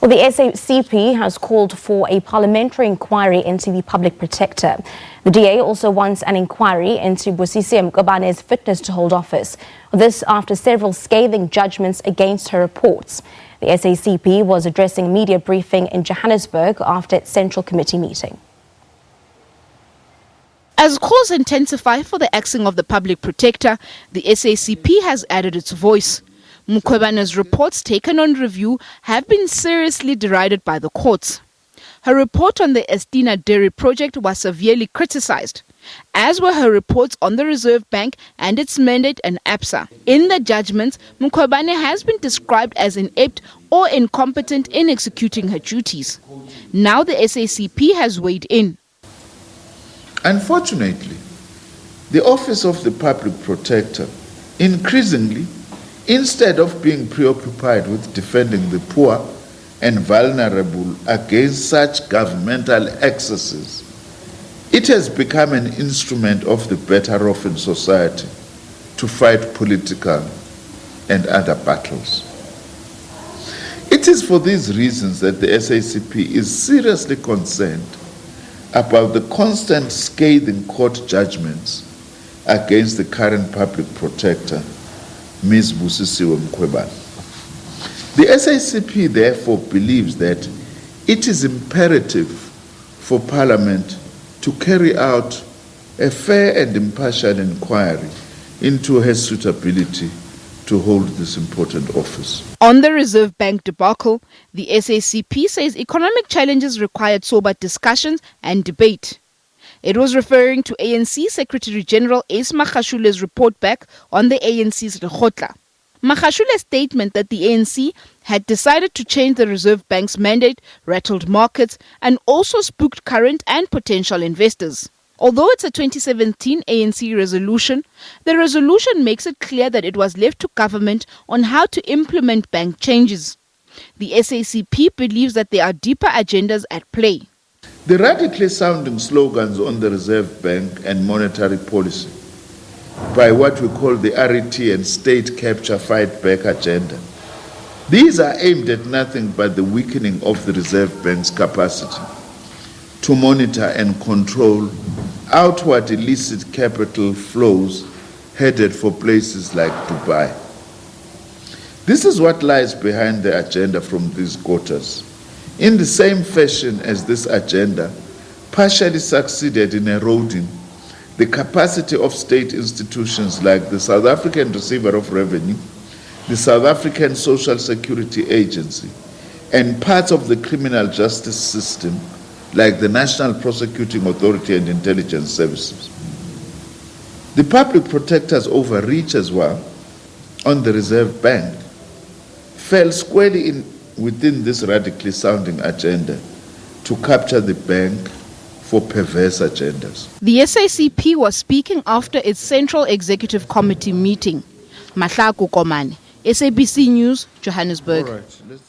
Well, the SACP has called for a parliamentary inquiry into the public protector. The DA also wants an inquiry into Busisiwe Mkhwebane's fitness to hold office. This after several scathing judgments against her reports. The SACP was addressing a media briefing in Johannesburg after its Central Committee meeting. As calls intensify for the axing of the public protector, the SACP has added its voice. Mkhwebane's reports taken on review have been seriously derided by the courts. Her report on the Estina Dairy project was severely criticized, as were her reports on the Reserve Bank and its mandate and ABSA. In the judgments, Mkhwebane has been described as inept or incompetent in executing her duties. Now the SACP has weighed in. Unfortunately, the Office of the Public Protector increasingly, instead of being preoccupied with defending the poor and vulnerable against such governmental excesses, it has become an instrument of the better off in society to fight political and other battles. It is for these reasons that the SACP is seriously concerned about the constant scathing court judgments against the current public protector, Ms. Busisiwe Mkhwebane. The SACP therefore believes that it is imperative for Parliament to carry out a fair and impartial inquiry into her suitability to hold this important office. On the Reserve Bank debacle, the SACP says economic challenges required sober discussions and debate. It was referring to ANC Secretary General Ace Magashule's report back on the ANC's Lekgotla. Magashule's statement that the ANC had decided to change the Reserve Bank's mandate rattled markets and also spooked current and potential investors. Although it's a 2017 ANC resolution, the resolution makes it clear that it was left to government on how to implement bank changes. The SACP believes that there are deeper agendas at play. The radically sounding slogans on the Reserve Bank and monetary policy by what we call the RET and state capture fight back agenda. These are aimed at nothing but the weakening of the Reserve Bank's capacity to monitor and control outward illicit capital flows headed for places like Dubai. This is what lies behind the agenda from these quarters. In the same fashion as this agenda partially succeeded in eroding the capacity of state institutions like the South African Receiver of Revenue, the South African Social Security Agency, and parts of the criminal justice system like the National Prosecuting Authority and Intelligence Services. The public protector's overreach as well on the Reserve Bank fell squarely within this radically sounding agenda to capture the bank for perverse agendas. The SACP was speaking after its Central Executive Committee meeting. Mahlaku Komane, SABC News, Johannesburg. All right,